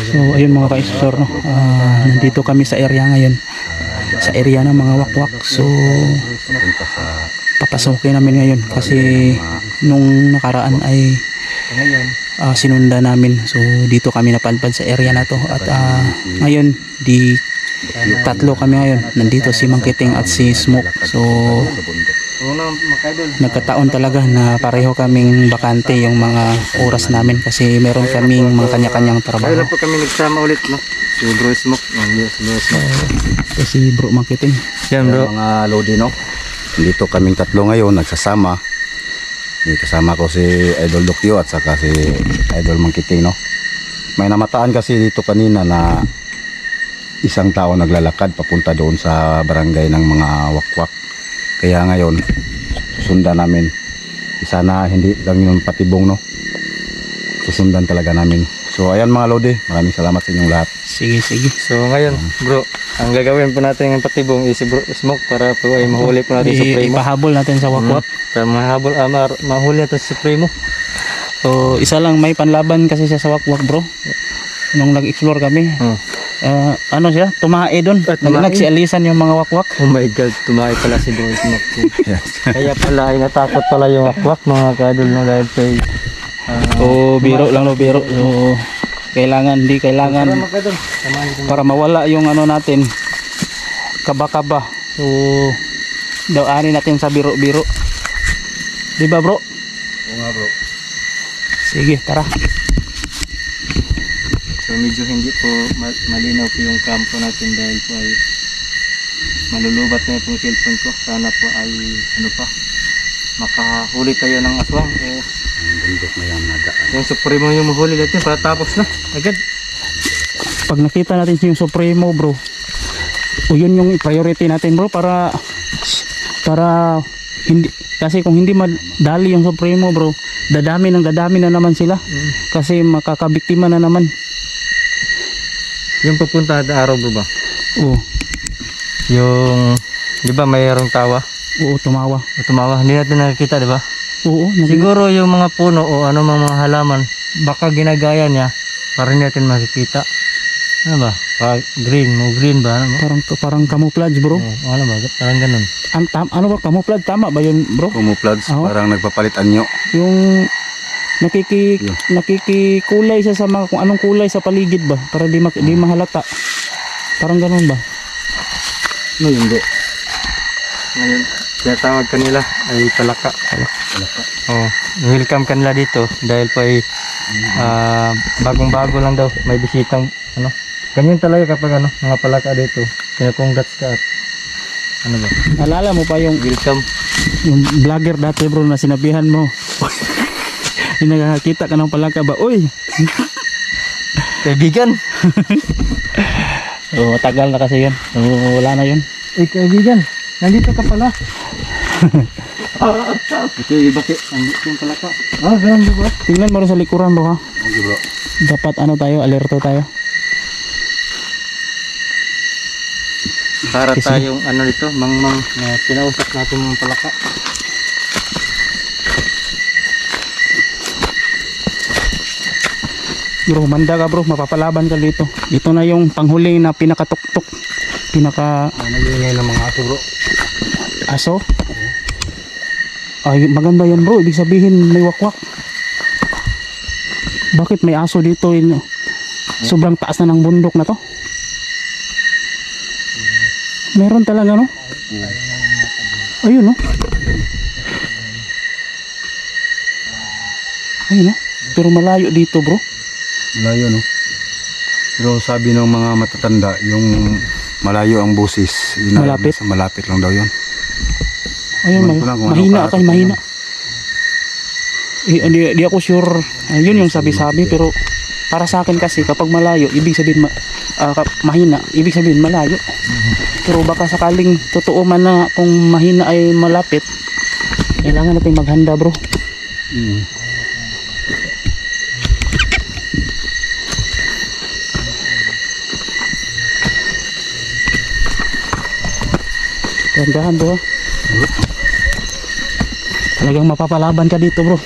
So ayun mga ka-explore, no? Nandito kami sa area ngayon, sa area ng mga wakwak. So papasukin namin ngayon kasi nung nakaraan ay sinunda namin. So dito kami napadpad sa area na to. At ngayon tatlo kami ngayon. Nandito si Mang Kiting at si Smoke. So nagkataon talaga na pareho kaming bakante yung mga oras namin kasi meron kaming mga kanya-kanyang trabaho. Kaya po kami nagsama ulit, no? Si Bro Smoke, Ito si Bro Mang Kiting. yan bro. Mga Lodi, no? Dito kaming tatlo ngayon nagsasama. May kasama ko si Idol Dokyo at saka si Idol Mang Kiting, no? May namataan kasi dito kanina na isang tao naglalakad papunta doon sa barangay ng mga wakwak. Kaya ngayon susundan namin. Sana hindi lang yung patibong, no? Susundan talaga namin. So ayan mga Lodi, maraming salamat sa inyong lahat. Sige. So ngayon bro, ang gagawin po natin ng patibong is si Bro Smoke para po ay mahuli po natin si Supremo. Ipahabol natin sa wakwak. Para mahabol, mahuli natin si Supremo. So isa lang may panlaban kasi siya sa wakwak, bro. Nung nag-explore kami, ano siya, tumae doon. Nagsialisan yung mga wakwak. Oh my god, tumahay pala si Bro Smoke. Kaya pala ay natakot pala yung wakwak mga kadol, no, dahil kay Biro lang, no, biro. So hindi kailangan para mawala yung ano natin, kaba-kaba. So daanin natin sa biro-biro. Di ba, bro? Oo nga, bro. Sige, tara. So medyo hindi po malinaw po yung kampo natin dahil po ay malulubat na yung cellphone ko. Sana po ay makahuli tayo ng aswang. Ang bundok na yan nadaan. Yung Supremo yung mahuli natin para tapos na agad. Pag nakita natin yung Supremo, bro, yun yung priority natin, bro, para hindi, kasi kung hindi madali yung Supremo, bro, dadami na naman sila. Kasi makakabiktima na naman. Yung pupunta na araw bro ba? Oo. Yung, di ba mayroong tawa? Oo, tumawa. O tumawa, hindi natin nakikita, di ba? Oo, Siguro yung mga puno o ano mga halaman, baka ginagaya niya para hindi natin makikita. Ano ba? Green ba? Ano ba? Parang camouflage, bro. Ano ba? Parang ganun. Ano ba, camouflage, tama ba yun, bro? Camouflage, Oo. parang nagpapalit anyo. Yung nakikikulay siya sa mga kung anong kulay sa paligid ba, para di mahalata. Parang ganun ba? No, hindi. Ngayon, tinatawag kanila ay palaka. Oh, welcome kanila dito dahil po ay bagong-bago lang daw. May bisitang ano. Ganyan talaga kapag mga palaka dito. Kinakongrats ka at ano ba? Alala mo pa yung Welcome. vlogger dati, bro, na sinabihan mo. Yung nakakita ka ng palaka ba? Uy! Kaibigan. Oo, tagal na kasi yun. So, wala na yun. Kaibigan. Nandito ka pala. Bakit? Nandito yung palaka. Ganun ba? Tingnan mo rin sa likuran, bro, ha? Okay, bro. Dapat alerto tayo. Para Kasi- tayong nito, mangmang na kinausap natin mga palaka. Bro, manda ka, bro, mapapalaban ka dito. Ito na yung panghuli na pinakatuktok. Nagingay ng mga aso, bro. Aso? Ay, maganda yan, bro. Ibig sabihin may wakwak. Bakit may aso dito? Sobrang taas na ng bundok na to. Meron talaga, no? Ayun, no? Ayun, no? Pero malayo dito, bro. Malayo, no? Pero sabi ng mga matatanda, yung malayo ang busis. Malapit? Malapit lang daw yun. Ayun, Ewan ko lang kung mahina anong kay mahina. Di ako sure. Ayun yung sabi-sabi, pero para sa akin kasi kapag malayo, ibig sabihin mahina, ibig sabihin malayo. Pero baka sakaling totoo man na kung mahina ay malapit, kailangan natin maghanda, bro. Dahan-dahan, bro. Talagang mapapalaban ka dito, bro.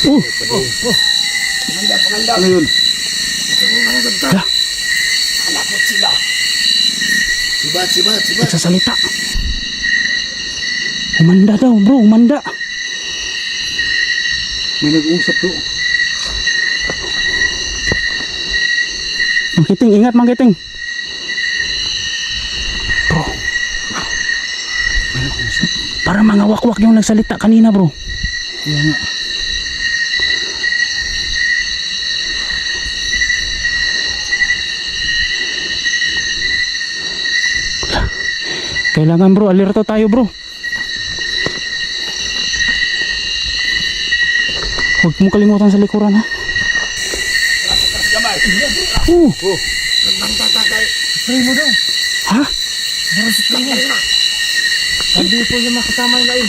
Ano yun? Hala, nagsasalita. Umanda daw bro, umanda. May nag-uusap bro. Mangkiting, ingat Mangkiting. Bro. Para mga wakwak yung nagsalita kanina bro. Kaya nga. Kailangan bro, alerto tayo bro. Huwag mo kalimutan sa likuran ha. Ha? Hindi po yung makasama yung lain.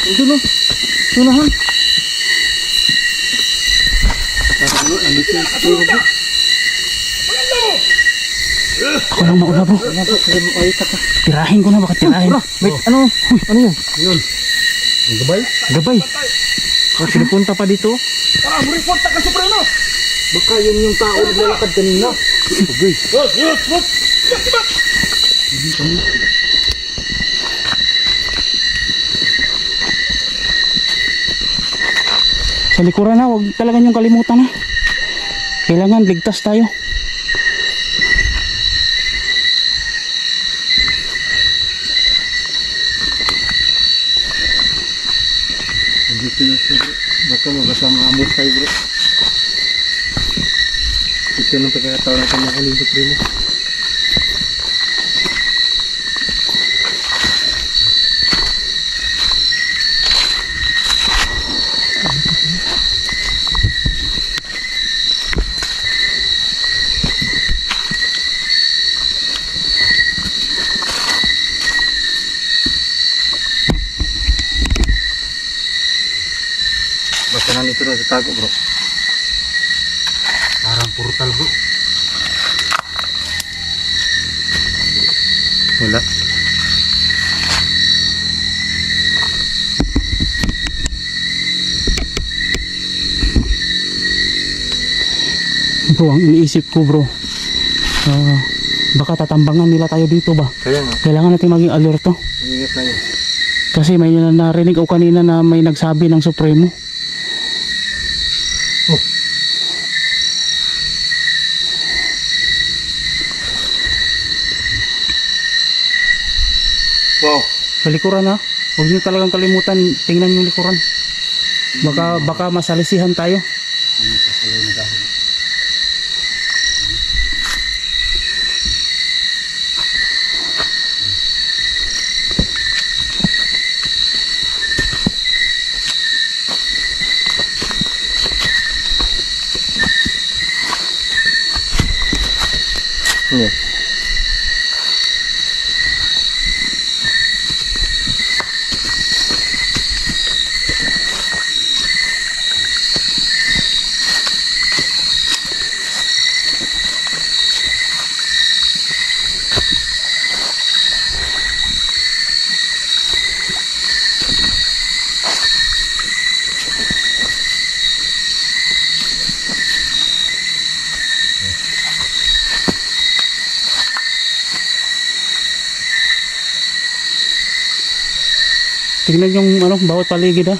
Ito no? Sunahan. Ako lang mauna bro. Tirahin ko na, baka tirahin. Wait, ano? Ano yun? Ang gabay? Gabay. Oh, sinapunta pa dito. Baka yun yung tao naglalakad kanina. Okay. Sa likuran na, huwag talaga niyong kalimutan ha. Kailangan ligtas tayo. Dito na siya bro. Baka magkasama amot tayo bro. Ito nung pagkakataon natin nakalibot rin mo. Basta nandito na sa tago bro. Parang portal bro. Wala. Bro, ang iniisip ko bro, baka tatambangan nila tayo dito ba? Kaya nga, Kailangan natin maging alerto. ingat na yun. Kasi may narinig ako kanina na may nagsabi ng Supremo. Wow. Sa likuran ha, huwag niyo talagang kalimutan, tingnan yung likuran. Baka masalisihan tayo. Yes. Tingnan yung bawat paligid ha.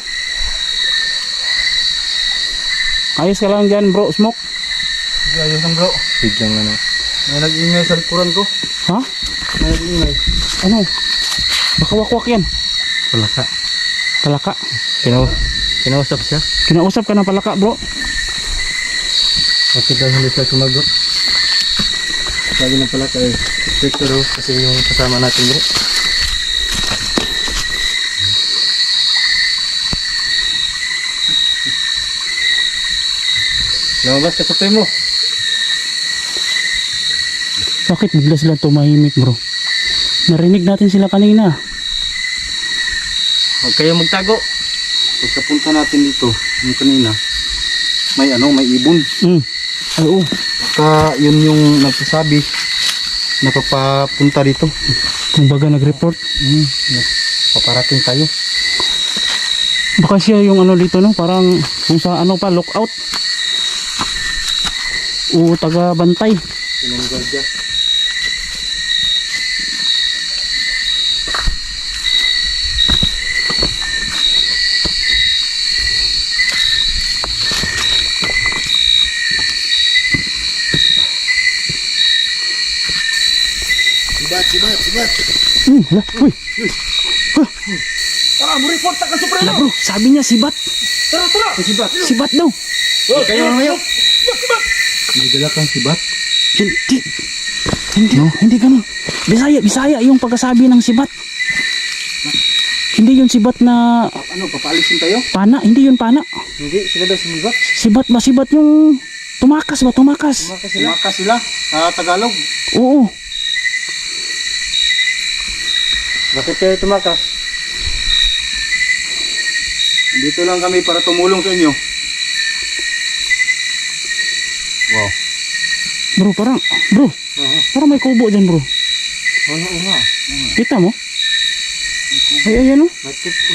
Ayos ka lang dyan bro, Smoke. Sige, ayos lang bro. Biglang ano. May nag-ingay sa likuran ko. Ha? May nag-ingay. Ano? Baka wakwak yan. Palaka. Palaka. Kinausap siya. Kinausap ka ng palaka bro. Bakit daw hindi siya sumagot? Sabi ng palaka eh. Stricto daw kasi yung kasama natin bro. Lumabas ka Supremo. Bakit bigla sila tumahimik bro? Narinig natin sila kanina. Huwag kayong magtago. Pagkapunta natin dito, yung kanina, may ibon. Ay oo. Baka yun yung nagsasabi na papapunta dito. Kung baga nag-report. paparating tayo. Baka siya yung ano dito no, parang kung sa ano pa, lookout. O taga bantay. Pinanggolja. Hala, uy. Tara, mo report ka sa Hala bro, sabi niya sibat. Tara, tara. Sibat. Sibat daw. Kayo ngayon. Sibat. May dala kang sibat. Hindi ganun. Bisaya yung pagkasabi ng sibat. Hindi yun sibat na Ano, papaalisin tayo? pana, hindi yun pana. Hindi, sila daw sumibat. Sibat yung tumakas ba, tumakas. Tumakas sila sa Tagalog. Oo. Bakit kayo tumakas? Dito lang kami para tumulong sa inyo. Wow. Bro, parang may kubo dyan bro. Oo nga. Kita mo? Ay, ayan o.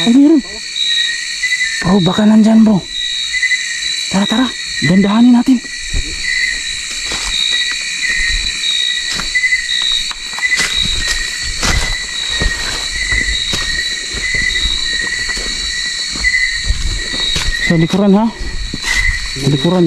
Ay, meron. Bro, baka nandyan bro. Tara. Dandahanin natin. Sa likuran ha? Sa likuran.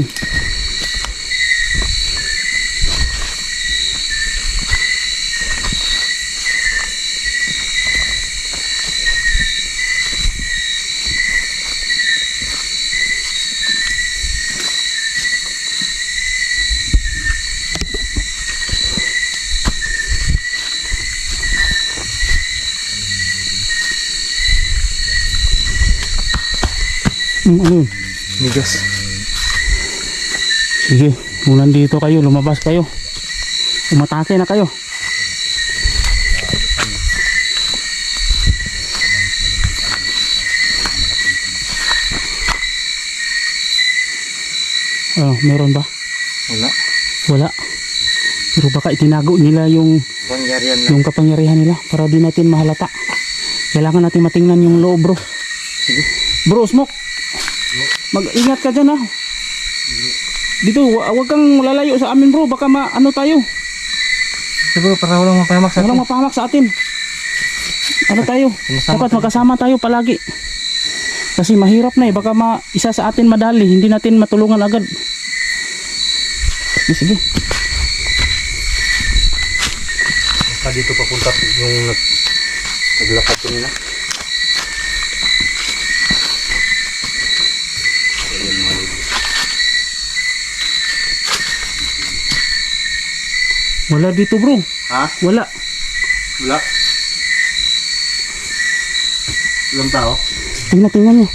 Ano yun? Migas. Sige, kung nandito kayo, lumabas kayo. Umatake na kayo. Meron ba? Wala. Wala. Pero baka itinago nila yung Pangyarihan lang. kapangyarihan nila para di natin mahalata. Kailangan natin matingnan yung loob bro. Sige. Bro, Smoke. Mag-ingat ka dyan ha. Dito, wag kang lalayo sa amin bro. Baka ano tayo. Siguro para walang mapahamak sa Walang atin. mapahamak sa atin. Ano tayo? Sumasama Dapat tayo. magkasama tayo palagi. Kasi mahirap na eh. Baka isa sa atin madali. Hindi natin matulungan agad. Sige. Baka dito papunta yung naglakad kanina. Wala dito bro. Ha? Wala. Wala. Ilang tao? Tingnan nyo.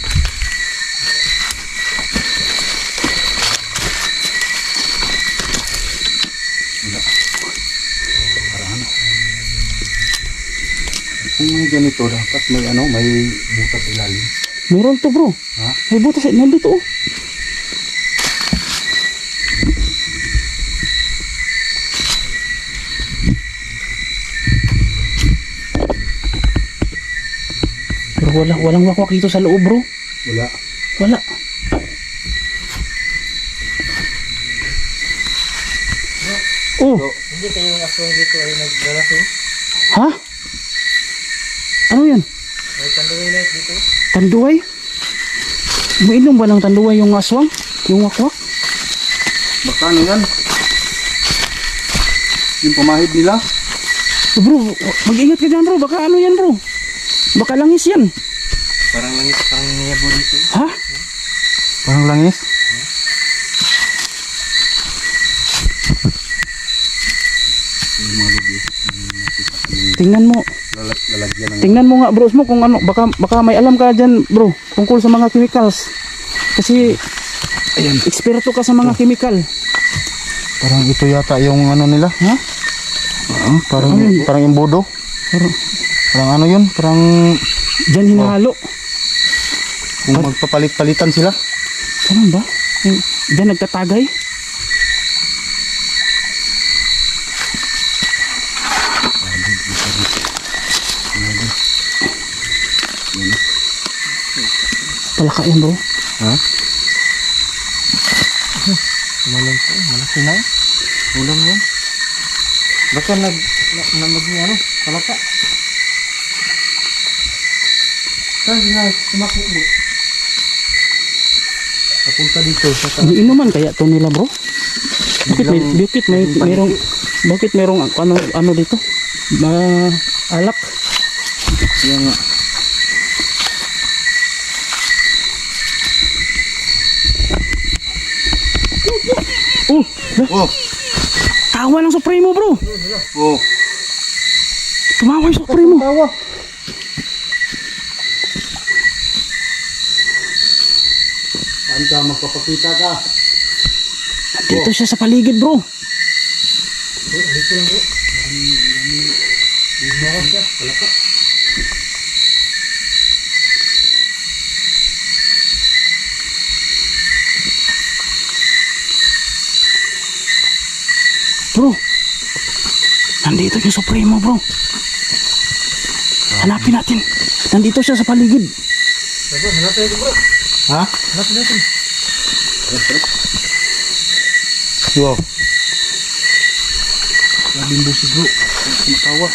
Kung may ganito, dapat may butas ilalim. Meron to bro. Ha? May butas. Nandito oh. Pero walang wakwak dito sa loob bro. Wala. Wala. Oh, Hindi kayo yung aswang dito ay naglalasing. ha? Ano yan? May tanduay na dito. Tanduay? Umiinom ba ng tanduay yung aswang? Yung wakwak? Baka ano yan? Yung pamahid nila? Oh, bro, mag-ingat ka dyan bro. Baka ano yan bro? Baka langis yan. Parang langis, parang niyabo dito. Ha? Parang langis? Tingnan mo. Lalagyan ng... Tingnan mo nga bro mo kung ano. Baka may alam ka dyan bro. Tungkol sa mga chemicals. Kasi Ayan. eksperto ka sa mga chemical. Parang ito yata yung ano nila. Ha? Parang, parang imbudo. Parang ano yun? Parang Dyan hinahalo. kung magpapalit-palitan sila. Ganun ba? Dyan nagtatagay? Palaka yan bro. Ha? Tumalon po, malaki na. Ulam yan. Baka naging ano, palaka. Kasi na, tumakbo mo. Papunta dito sa Inuman kaya to nila bro? Bakit merong ano dito? Alak. Kaya nga. Oh, Oh, tawa ng Supremo bro. oh. Tumawa yung Supremo. Tawa. Saan ka magpapakita ka? Dito siya sa paligid bro. Bro, nandito yung Supremo bro. Hanapin natin. Nandito siya sa paligid. Hanapin ito bro. Ha? Hanapin natin. Wow. Labing busi bro. Matawa.